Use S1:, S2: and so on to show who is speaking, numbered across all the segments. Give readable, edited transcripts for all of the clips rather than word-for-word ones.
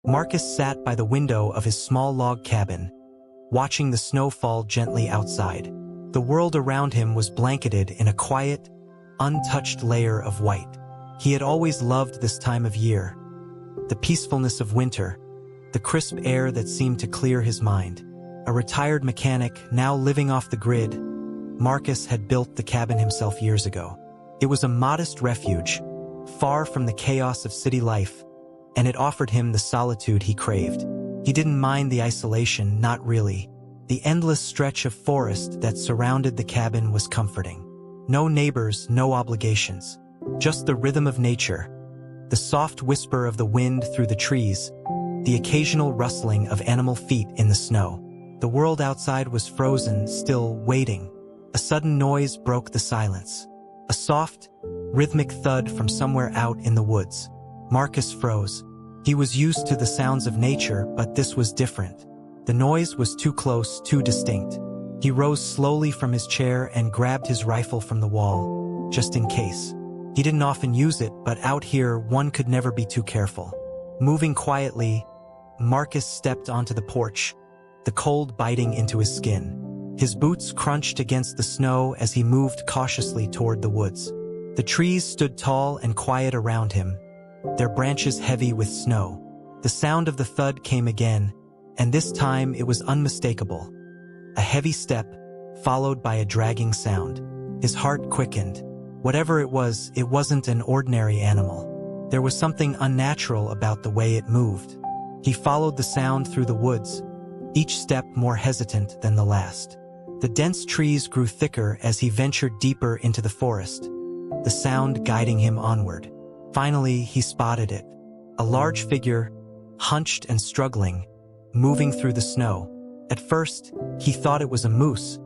S1: Marcus sat by the window of his small log cabin, watching the snow fall gently outside. The world around him was blanketed in a quiet, untouched layer of white. He had always loved this time of year, the peacefulness of winter, the crisp air that seemed to clear his mind. A retired mechanic, now living off the grid, Marcus had built the cabin himself years ago. It was a modest refuge, far from the chaos of city life, and it offered him the solitude he craved. He didn't mind the isolation, not really. The endless stretch of forest that surrounded the cabin was comforting. No neighbors, no obligations. Just the rhythm of nature, the soft whisper of the wind through the trees, the occasional rustling of animal feet in the snow. The world outside was frozen, still waiting. A sudden noise broke the silence. A soft, rhythmic thud from somewhere out in the woods. Marcus froze. He was used to the sounds of nature, but this was different. The noise was too close, too distinct. He rose slowly from his chair and grabbed his rifle from the wall, just in case. He didn't often use it, but out here one could never be too careful. Moving quietly, Marcus stepped onto the porch, the cold biting into his skin. His boots crunched against the snow as he moved cautiously toward the woods. The trees stood tall and quiet around him, their branches heavy with snow. The sound of the thud came again, and this time it was unmistakable. A heavy step, followed by a dragging sound. His heart quickened. Whatever it wasn't an ordinary animal. There was something unnatural about the way it moved. He followed the sound through the woods, each step more hesitant than the last. The dense trees grew thicker as he ventured deeper into the forest, the sound guiding him onward. Finally, he spotted it. A large figure, hunched and struggling, moving through the snow. At first, he thought it was a moose,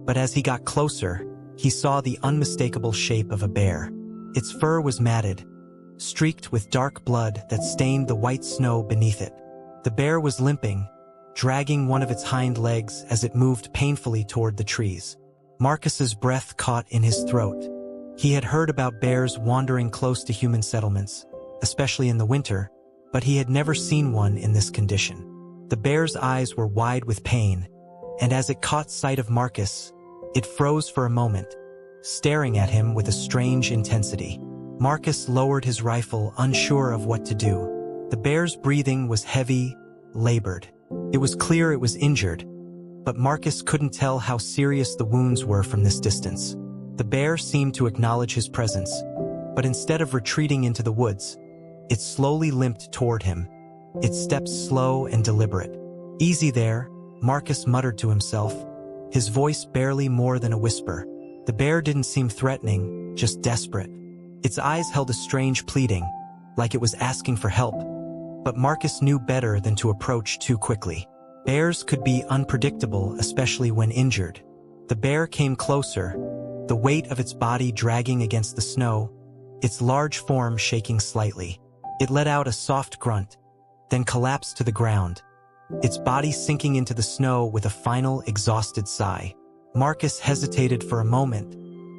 S1: but as he got closer, he saw the unmistakable shape of a bear. Its fur was matted, streaked with dark blood that stained the white snow beneath it. The bear was limping, dragging one of its hind legs as it moved painfully toward the trees. Marcus's breath caught in his throat. He had heard about bears wandering close to human settlements, especially in the winter, but he had never seen one in this condition. The bear's eyes were wide with pain, and as it caught sight of Marcus, it froze for a moment, staring at him with a strange intensity. Marcus lowered his rifle, unsure of what to do. The bear's breathing was heavy, labored. It was clear it was injured, but Marcus couldn't tell how serious the wounds were from this distance. The bear seemed to acknowledge his presence, but instead of retreating into the woods, it slowly limped toward him, its steps slow and deliberate. "Easy there," Marcus muttered to himself, his voice barely more than a whisper. The bear didn't seem threatening, just desperate. Its eyes held a strange pleading, like it was asking for help. But Marcus knew better than to approach too quickly. Bears could be unpredictable, especially when injured. The bear came closer, the weight of its body dragging against the snow, its large form shaking slightly. It let out a soft grunt, then collapsed to the ground, its body sinking into the snow with a final, exhausted sigh. Marcus hesitated for a moment,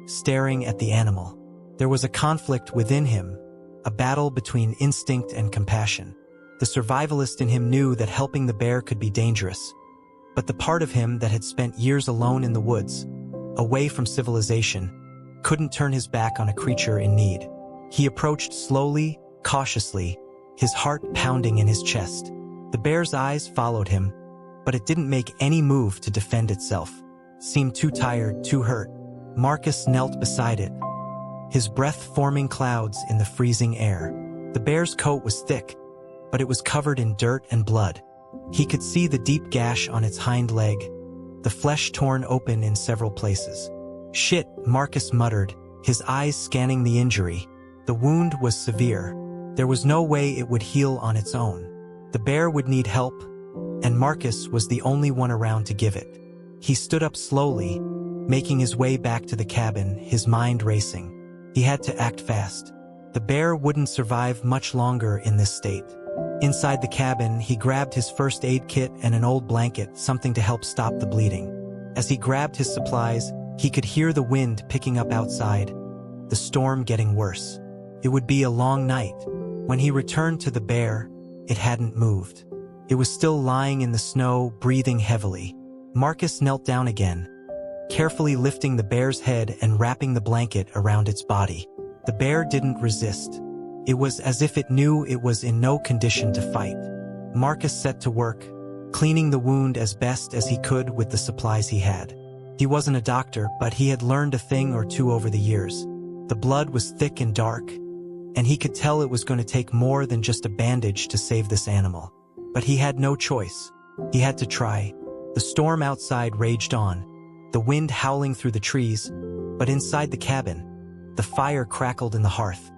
S1: staring at the animal. There was a conflict within him, a battle between instinct and compassion. The survivalist in him knew that helping the bear could be dangerous, but the part of him that had spent years alone in the woods, away from civilization, couldn't turn his back on a creature in need. He approached slowly, cautiously, his heart pounding in his chest. The bear's eyes followed him, but it didn't make any move to defend itself. It seemed too tired, too hurt. Marcus knelt beside it, his breath forming clouds in the freezing air. The bear's coat was thick, but it was covered in dirt and blood. He could see the deep gash on its hind leg, the flesh torn open in several places. "Shit," Marcus muttered, his eyes scanning the injury. The wound was severe. There was no way it would heal on its own. The bear would need help, and Marcus was the only one around to give it. He stood up slowly, making his way back to the cabin, his mind racing. He had to act fast. The bear wouldn't survive much longer in this state. Inside the cabin, he grabbed his first aid kit and an old blanket, something to help stop the bleeding. As he grabbed his supplies, he could hear the wind picking up outside, the storm getting worse. It would be a long night. When he returned to the bear, it hadn't moved. It was still lying in the snow, breathing heavily. Marcus knelt down again, carefully lifting the bear's head and wrapping the blanket around its body. The bear didn't resist. It was as if it knew it was in no condition to fight. Marcus set to work, cleaning the wound as best as he could with the supplies he had. He wasn't a doctor, but he had learned a thing or two over the years. The blood was thick and dark, and he could tell it was going to take more than just a bandage to save this animal. But he had no choice. He had to try. The storm outside raged on, the wind howling through the trees, but inside the cabin, the fire crackled in the hearth,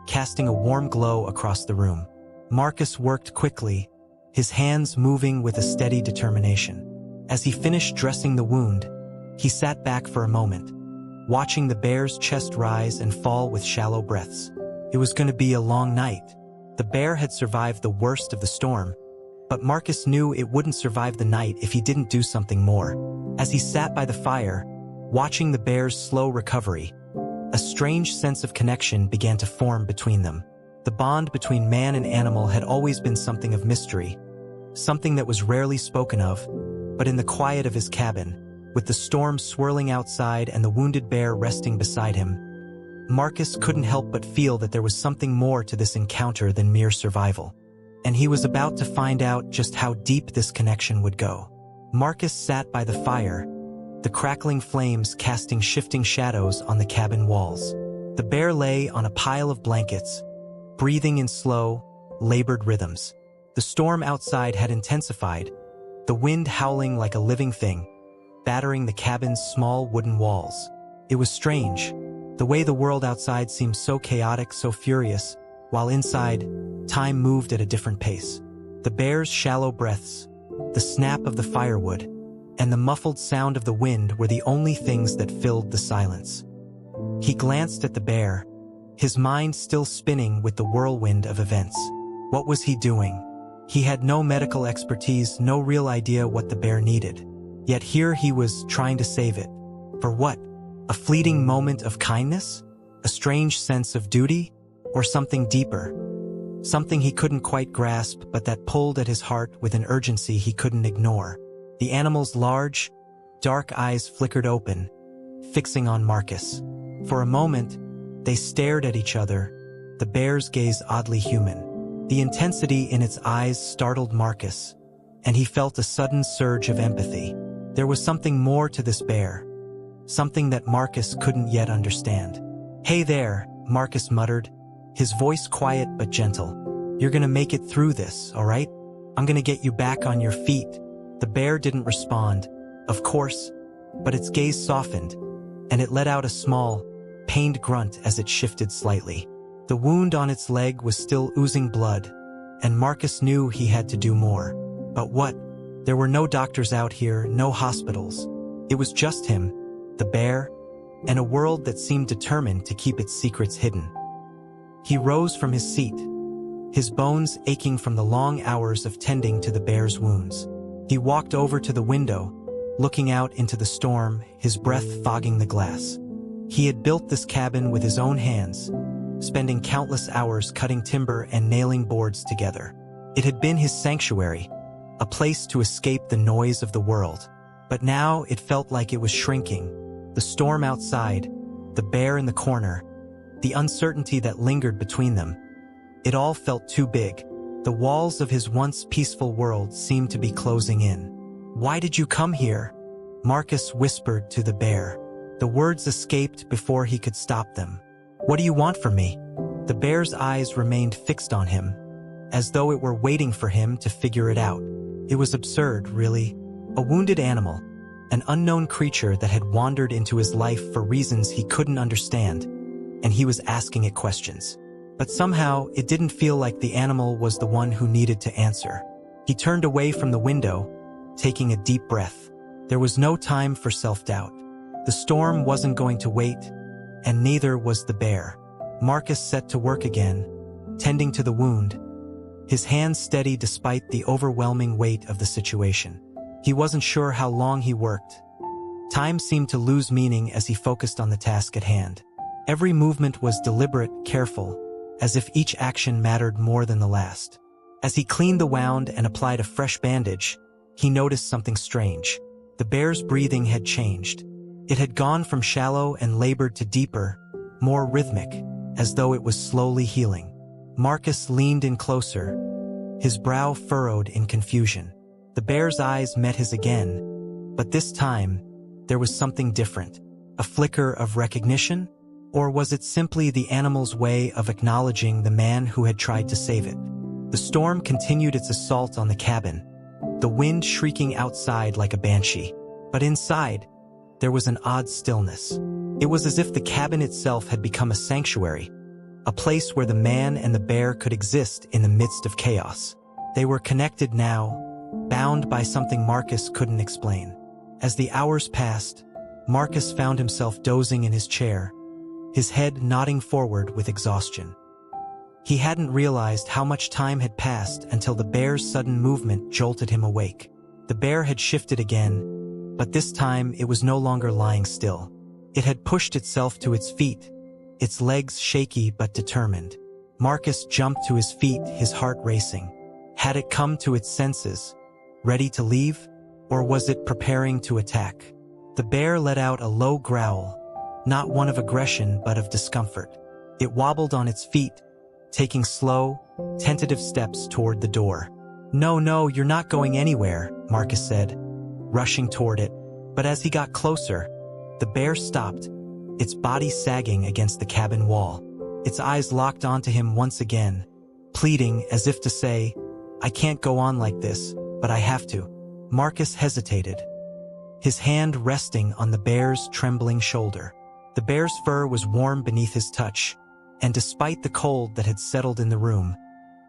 S1: casting a warm glow across the room. Marcus worked quickly, his hands moving with a steady determination. As he finished dressing the wound, he sat back for a moment, watching the bear's chest rise and fall with shallow breaths. It was going to be a long night. The bear had survived the worst of the storm, but Marcus knew it wouldn't survive the night if he didn't do something more. As he sat by the fire, watching the bear's slow recovery, a strange sense of connection began to form between them. The bond between man and animal had always been something of mystery, something that was rarely spoken of, but in the quiet of his cabin, with the storm swirling outside and the wounded bear resting beside him, Marcus couldn't help but feel that there was something more to this encounter than mere survival. And he was about to find out just how deep this connection would go. Marcus sat by the fire, the crackling flames casting shifting shadows on the cabin walls. The bear lay on a pile of blankets, breathing in slow, labored rhythms. The storm outside had intensified, the wind howling like a living thing, battering the cabin's small wooden walls. It was strange, the way the world outside seemed so chaotic, so furious, while inside, time moved at a different pace. The bear's shallow breaths, the snap of the firewood, and the muffled sound of the wind were the only things that filled the silence. He glanced at the bear, his mind still spinning with the whirlwind of events. What was he doing? He had no medical expertise, no real idea what the bear needed. Yet here he was trying to save it. For what? A fleeting moment of kindness? A strange sense of duty? Or something deeper? Something he couldn't quite grasp, but that pulled at his heart with an urgency he couldn't ignore. The animal's large, dark eyes flickered open, fixing on Marcus. For a moment, they stared at each other, the bear's gaze oddly human. The intensity in its eyes startled Marcus, and he felt a sudden surge of empathy. There was something more to this bear, something that Marcus couldn't yet understand. "Hey there," Marcus muttered, his voice quiet but gentle. "You're gonna make it through this, all right? I'm gonna get you back on your feet." The bear didn't respond, of course, but its gaze softened, and it let out a small, pained grunt as it shifted slightly. The wound on its leg was still oozing blood, and Marcus knew he had to do more. But what? There were no doctors out here, no hospitals. It was just him, the bear, and a world that seemed determined to keep its secrets hidden. He rose from his seat, his bones aching from the long hours of tending to the bear's wounds. He walked over to the window, looking out into the storm, his breath fogging the glass. He had built this cabin with his own hands, spending countless hours cutting timber and nailing boards together. It had been his sanctuary, a place to escape the noise of the world. But now it felt like it was shrinking. The storm outside, the bear in the corner, the uncertainty that lingered between them. It all felt too big. The walls of his once peaceful world seemed to be closing in. "Why did you come here?" Marcus whispered to the bear. The words escaped before he could stop them. "What do you want from me?" The bear's eyes remained fixed on him, as though it were waiting for him to figure it out. It was absurd, really. A wounded animal, an unknown creature that had wandered into his life for reasons he couldn't understand, and he was asking it questions. But somehow, it didn't feel like the animal was the one who needed to answer. He turned away from the window, taking a deep breath. There was no time for self-doubt. The storm wasn't going to wait, and neither was the bear. Marcus set to work again, tending to the wound, his hands steady despite the overwhelming weight of the situation. He wasn't sure how long he worked. Time seemed to lose meaning as he focused on the task at hand. Every movement was deliberate, careful, as if each action mattered more than the last. As he cleaned the wound and applied a fresh bandage, he noticed something strange. The bear's breathing had changed. It had gone from shallow and labored to deeper, more rhythmic, as though it was slowly healing. Marcus leaned in closer, his brow furrowed in confusion. The bear's eyes met his again, but this time, there was something different. A flicker of recognition? Or was it simply the animal's way of acknowledging the man who had tried to save it? The storm continued its assault on the cabin, the wind shrieking outside like a banshee. But inside, there was an odd stillness. It was as if the cabin itself had become a sanctuary, a place where the man and the bear could exist in the midst of chaos. They were connected now, bound by something Marcus couldn't explain. As the hours passed, Marcus found himself dozing in his chair, his head nodding forward with exhaustion. He hadn't realized how much time had passed until the bear's sudden movement jolted him awake. The bear had shifted again, but this time it was no longer lying still. It had pushed itself to its feet, its legs shaky but determined. Marcus jumped to his feet, his heart racing. Had it come to its senses, ready to leave, or was it preparing to attack? The bear let out a low growl, not one of aggression but of discomfort. It wobbled on its feet, taking slow, tentative steps toward the door. No, you're not going anywhere," Marcus said, rushing toward it. But as he got closer, the bear stopped, its body sagging against the cabin wall. Its eyes locked onto him once again, pleading as if to say, "I can't go on like this, but I have to." Marcus hesitated, his hand resting on the bear's trembling shoulder. The bear's fur was warm beneath his touch, and despite the cold that had settled in the room,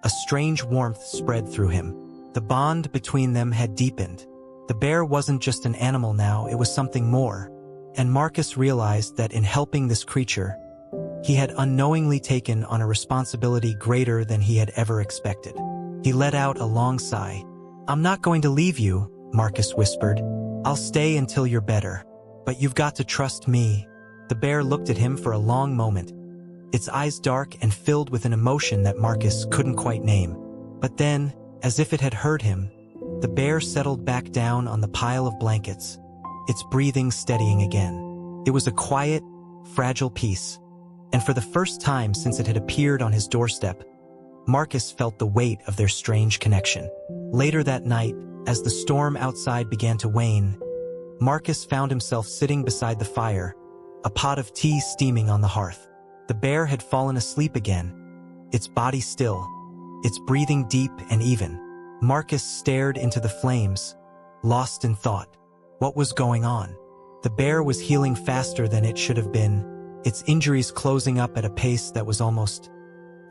S1: a strange warmth spread through him. The bond between them had deepened. The bear wasn't just an animal now, it was something more, and Marcus realized that in helping this creature, he had unknowingly taken on a responsibility greater than he had ever expected. He let out a long sigh. "I'm not going to leave you," Marcus whispered. "I'll stay until you're better. But you've got to trust me." The bear looked at him for a long moment, its eyes dark and filled with an emotion that Marcus couldn't quite name. But then, as if it had heard him, the bear settled back down on the pile of blankets, its breathing steadying again. It was a quiet, fragile peace, and for the first time since it had appeared on his doorstep, Marcus felt the weight of their strange connection. Later that night, as the storm outside began to wane, Marcus found himself sitting beside the fire, a pot of tea steaming on the hearth. The bear had fallen asleep again, its body still, its breathing deep and even. Marcus stared into the flames, lost in thought. What was going on? The bear was healing faster than it should have been, its injuries closing up at a pace that was almost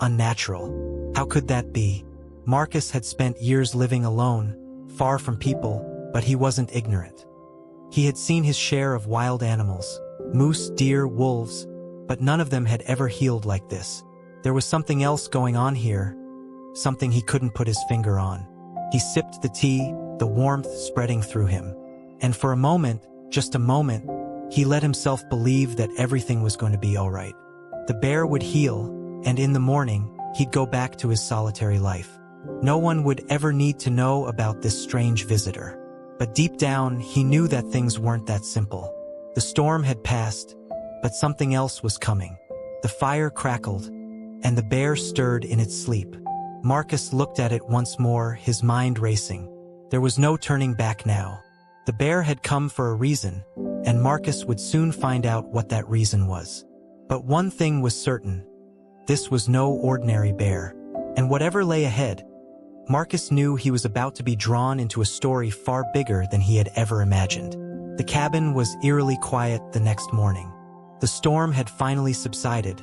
S1: unnatural. How could that be? Marcus had spent years living alone, far from people, but he wasn't ignorant. He had seen his share of wild animals, moose, deer, wolves, but none of them had ever healed like this. There was something else going on here, something he couldn't put his finger on. He sipped the tea, the warmth spreading through him. And for a moment, just a moment, he let himself believe that everything was going to be all right. The bear would heal, and in the morning, he'd go back to his solitary life. No one would ever need to know about this strange visitor. But deep down, he knew that things weren't that simple. The storm had passed, but something else was coming. The fire crackled, and the bear stirred in its sleep. Marcus looked at it once more, his mind racing. There was no turning back now. The bear had come for a reason, and Marcus would soon find out what that reason was. But one thing was certain. This was no ordinary bear. And whatever lay ahead, Marcus knew he was about to be drawn into a story far bigger than he had ever imagined. The cabin was eerily quiet the next morning. The storm had finally subsided,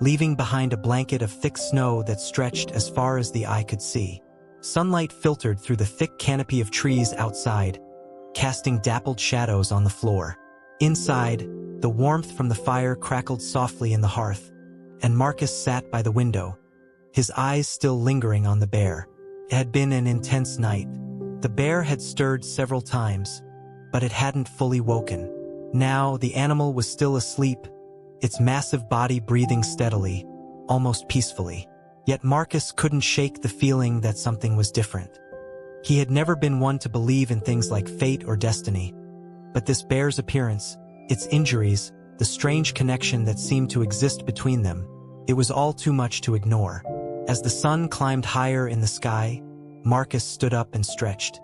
S1: leaving behind a blanket of thick snow that stretched as far as the eye could see. Sunlight filtered through the thick canopy of trees outside, casting dappled shadows on the floor. Inside, the warmth from the fire crackled softly in the hearth, and Marcus sat by the window, his eyes still lingering on the bear. It had been an intense night. The bear had stirred several times, but it hadn't fully woken. Now, the animal was still asleep, its massive body breathing steadily, almost peacefully. Yet Marcus couldn't shake the feeling that something was different. He had never been one to believe in things like fate or destiny. But this bear's appearance, its injuries, the strange connection that seemed to exist between them, it was all too much to ignore. As the sun climbed higher in the sky, Marcus stood up and stretched.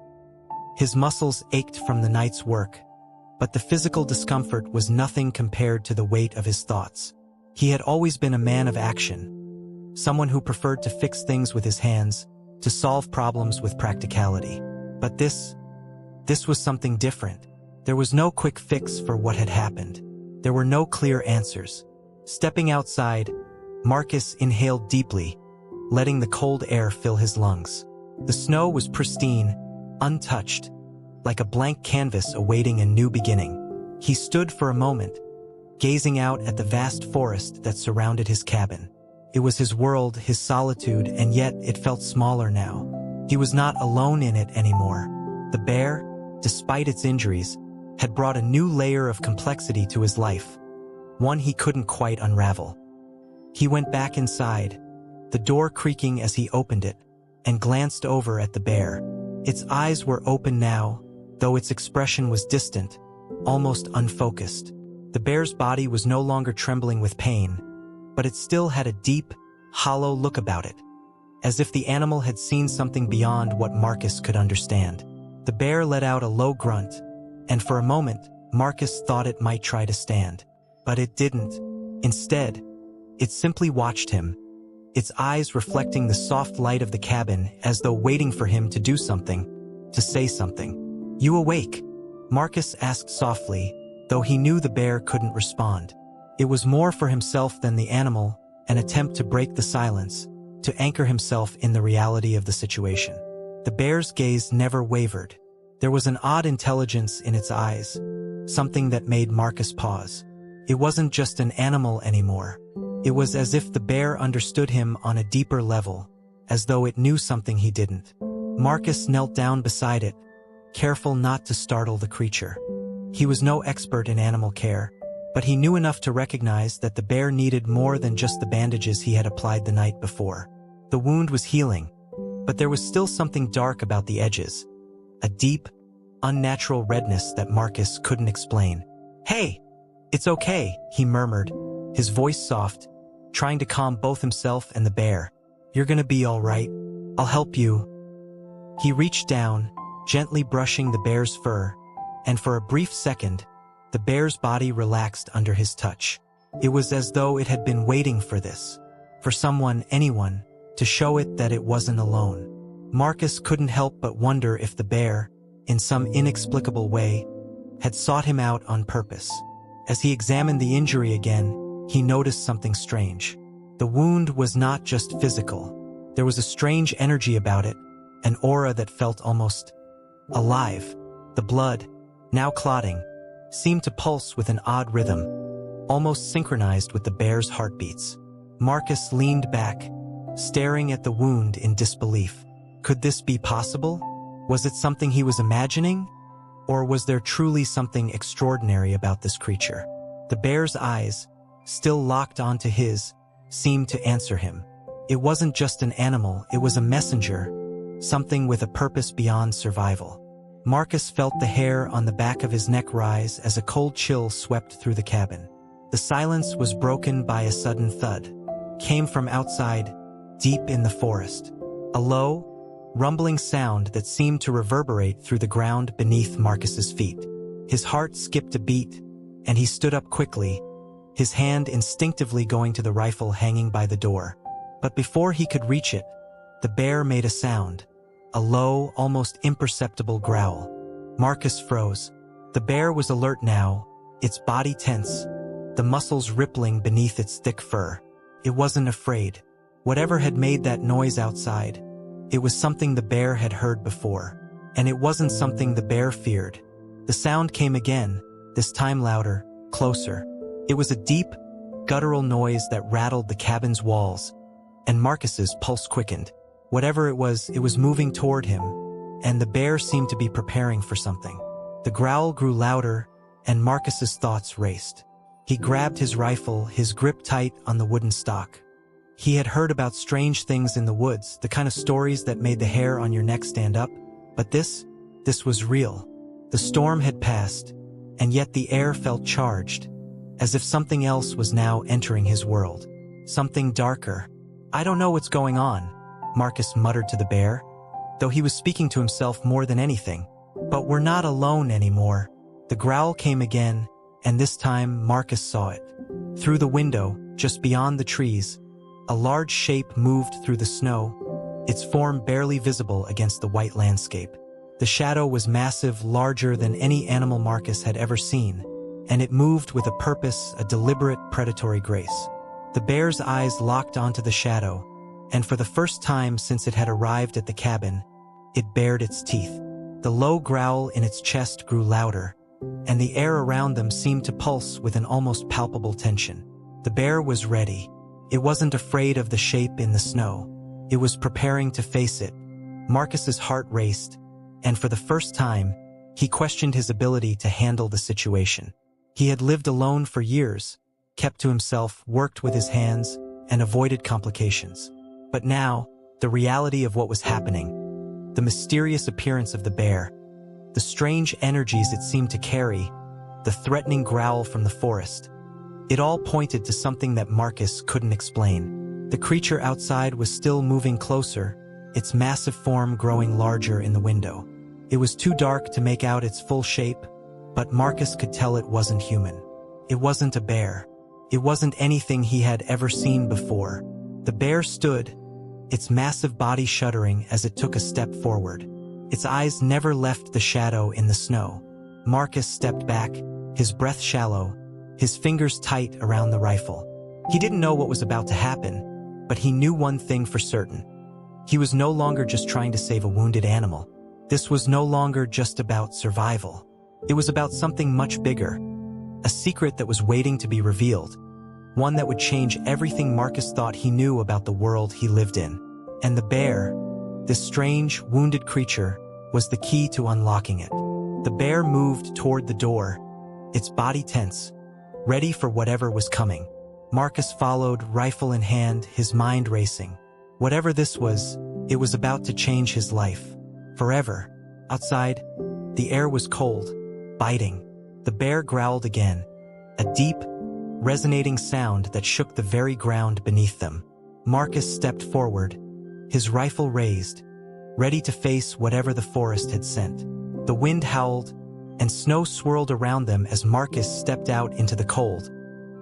S1: His muscles ached from the night's work, but the physical discomfort was nothing compared to the weight of his thoughts. He had always been a man of action, someone who preferred to fix things with his hands, to solve problems with practicality. But this was something different. There was no quick fix for what had happened. There were no clear answers. Stepping outside, Marcus inhaled deeply, letting the cold air fill his lungs. The snow was pristine, untouched, like a blank canvas awaiting a new beginning. He stood for a moment, gazing out at the vast forest that surrounded his cabin. It was his world, his solitude, and yet it felt smaller now. He was not alone in it anymore. The bear, despite its injuries, had brought a new layer of complexity to his life, one he couldn't quite unravel. He went back inside, the door creaking as he opened it, and glanced over at the bear. Its eyes were open now, though its expression was distant, almost unfocused. The bear's body was no longer trembling with pain, but it still had a deep, hollow look about it, as if the animal had seen something beyond what Marcus could understand. The bear let out a low grunt, and for a moment, Marcus thought it might try to stand. But it didn't. Instead, it simply watched him, its eyes reflecting the soft light of the cabin as though waiting for him to do something, to say something. "You awake?" Marcus asked softly, though he knew the bear couldn't respond. It was more for himself than the animal, an attempt to break the silence, to anchor himself in the reality of the situation. The bear's gaze never wavered. There was an odd intelligence in its eyes, something that made Marcus pause. It wasn't just an animal anymore. It was as if the bear understood him on a deeper level, as though it knew something he didn't. Marcus knelt down beside it, careful not to startle the creature. He was no expert in animal care, but he knew enough to recognize that the bear needed more than just the bandages he had applied the night before. The wound was healing, but there was still something dark about the edges, a deep, unnatural redness that Marcus couldn't explain. "Hey, it's okay," he murmured, his voice soft, trying to calm both himself and the bear. "You're gonna be all right. I'll help you." He reached down, gently brushing the bear's fur, and for a brief second, the bear's body relaxed under his touch. It was as though it had been waiting for this, for someone, anyone, to show it that it wasn't alone. Marcus couldn't help but wonder if the bear, in some inexplicable way, had sought him out on purpose. As he examined the injury again, he noticed something strange. The wound was not just physical. There was a strange energy about it, an aura that felt almost alive. The blood, now clotting, seemed to pulse with an odd rhythm, almost synchronized with the bear's heartbeats. Marcus leaned back, staring at the wound in disbelief. Could this be possible? Was it something he was imagining? Or was there truly something extraordinary about this creature? The bear's eyes, still locked onto his, seemed to answer him. It wasn't just an animal, it was a messenger, something with a purpose beyond survival. Marcus felt the hair on the back of his neck rise as a cold chill swept through the cabin. The silence was broken by a sudden thud. Came from outside, deep in the forest. A low, rumbling sound that seemed to reverberate through the ground beneath Marcus's feet. His heart skipped a beat, and he stood up quickly, his hand instinctively going to the rifle hanging by the door. But before he could reach it, the bear made a sound, a low, almost imperceptible growl. Marcus froze. The bear was alert now, its body tense, the muscles rippling beneath its thick fur. It wasn't afraid. Whatever had made that noise outside, it was something the bear had heard before. And it wasn't something the bear feared. The sound came again, this time louder, closer. It was a deep, guttural noise that rattled the cabin's walls, and Marcus's pulse quickened. Whatever it was moving toward him, and the bear seemed to be preparing for something. The growl grew louder, and Marcus's thoughts raced. He grabbed his rifle, his grip tight on the wooden stock. He had heard about strange things in the woods, the kind of stories that made the hair on your neck stand up. But this was real. The storm had passed, and yet the air felt charged, as if something else was now entering his world. Something darker. "I don't know what's going on," Marcus muttered to the bear, though he was speaking to himself more than anything. "But we're not alone anymore." The growl came again, and this time Marcus saw it. Through the window, just beyond the trees, a large shape moved through the snow, its form barely visible against the white landscape. The shadow was massive, larger than any animal Marcus had ever seen, and it moved with a purpose, a deliberate, predatory grace. The bear's eyes locked onto the shadow, and for the first time since it had arrived at the cabin, it bared its teeth. The low growl in its chest grew louder, and the air around them seemed to pulse with an almost palpable tension. The bear was ready. It wasn't afraid of the shape in the snow. It was preparing to face it. Marcus's heart raced, and for the first time, he questioned his ability to handle the situation. He had lived alone for years, kept to himself, worked with his hands, and avoided complications. But now, the reality of what was happening, the mysterious appearance of the bear, the strange energies it seemed to carry, the threatening growl from the forest, it all pointed to something that Marcus couldn't explain. The creature outside was still moving closer, its massive form growing larger in the window. It was too dark to make out its full shape, but Marcus could tell it wasn't human. It wasn't a bear. It wasn't anything he had ever seen before. The bear stood, its massive body shuddering as it took a step forward. Its eyes never left the shadow in the snow. Marcus stepped back, his breath shallow, his fingers tight around the rifle. He didn't know what was about to happen, but he knew one thing for certain. He was no longer just trying to save a wounded animal. This was no longer just about survival. It was about something much bigger, a secret that was waiting to be revealed, one that would change everything Marcus thought he knew about the world he lived in. And the bear, this strange, wounded creature, was the key to unlocking it. The bear moved toward the door, its body tense, ready for whatever was coming. Marcus followed, rifle in hand, his mind racing. Whatever this was, it was about to change his life. Forever. Outside, the air was cold, biting. The bear growled again, a deep, resonating sound that shook the very ground beneath them. Marcus stepped forward, his rifle raised, ready to face whatever the forest had sent. The wind howled, and snow swirled around them as Marcus stepped out into the cold,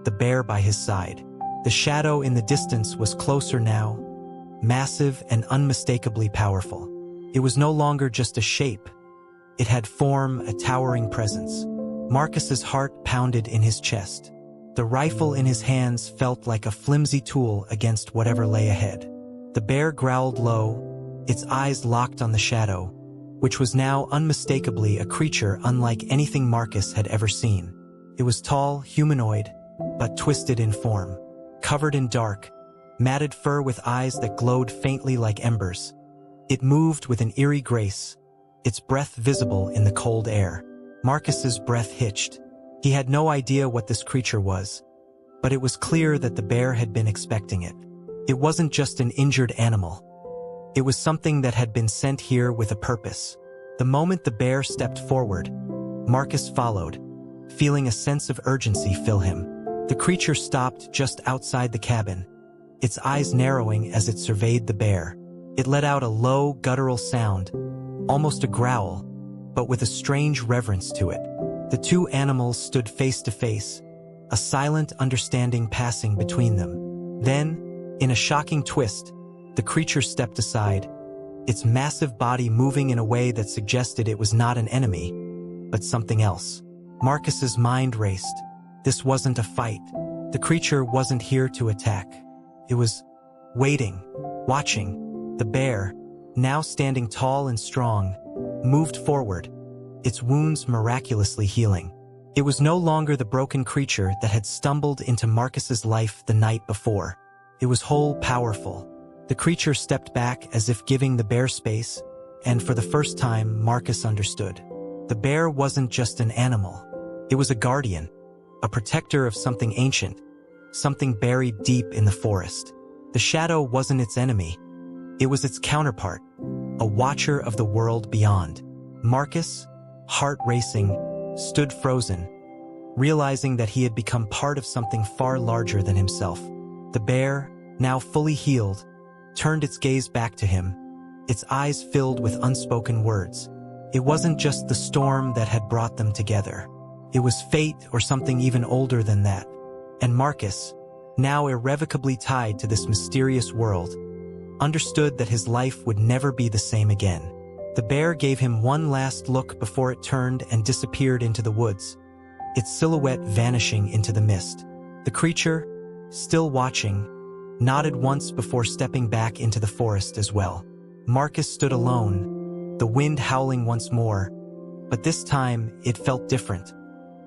S1: the bear by his side. The shadow in the distance was closer now, massive and unmistakably powerful. It was no longer just a shape. It had form, a towering presence. Marcus's heart pounded in his chest. The rifle in his hands felt like a flimsy tool against whatever lay ahead. The bear growled low, its eyes locked on the shadow, which was now unmistakably a creature unlike anything Marcus had ever seen. It was tall, humanoid, but twisted in form, covered in dark, matted fur with eyes that glowed faintly like embers. It moved with an eerie grace, its breath visible in the cold air. Marcus's breath hitched. He had no idea what this creature was, but it was clear that the bear had been expecting it. It wasn't just an injured animal. It was something that had been sent here with a purpose. The moment the bear stepped forward, Marcus followed, feeling a sense of urgency fill him. The creature stopped just outside the cabin, its eyes narrowing as it surveyed the bear. It let out a low, guttural sound, almost a growl, but with a strange reverence to it. The two animals stood face to face, a silent understanding passing between them. Then, in a shocking twist, the creature stepped aside, its massive body moving in a way that suggested it was not an enemy, but something else. Marcus's mind raced. This wasn't a fight. The creature wasn't here to attack. It was waiting, watching. The bear, now standing tall and strong, moved forward, its wounds miraculously healing. It was no longer the broken creature that had stumbled into Marcus's life the night before. It was whole, powerful. The creature stepped back as if giving the bear space, and for the first time, Marcus understood. The bear wasn't just an animal. It was a guardian, a protector of something ancient, something buried deep in the forest. The shadow wasn't its enemy. It was its counterpart, a watcher of the world beyond. Marcus, heart racing, stood frozen, realizing that he had become part of something far larger than himself. The bear, now fully healed, turned its gaze back to him, its eyes filled with unspoken words. It wasn't just the storm that had brought them together. It was fate or something even older than that. And Marcus, now irrevocably tied to this mysterious world, understood that his life would never be the same again. The bear gave him one last look before it turned and disappeared into the woods, its silhouette vanishing into the mist. The creature, still watching, nodded once before stepping back into the forest as well. Marcus stood alone, the wind howling once more, but this time it felt different,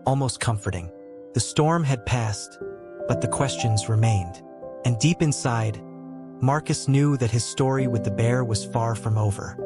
S1: almost comforting. The storm had passed, but the questions remained. And deep inside, Marcus knew that his story with the bear was far from over.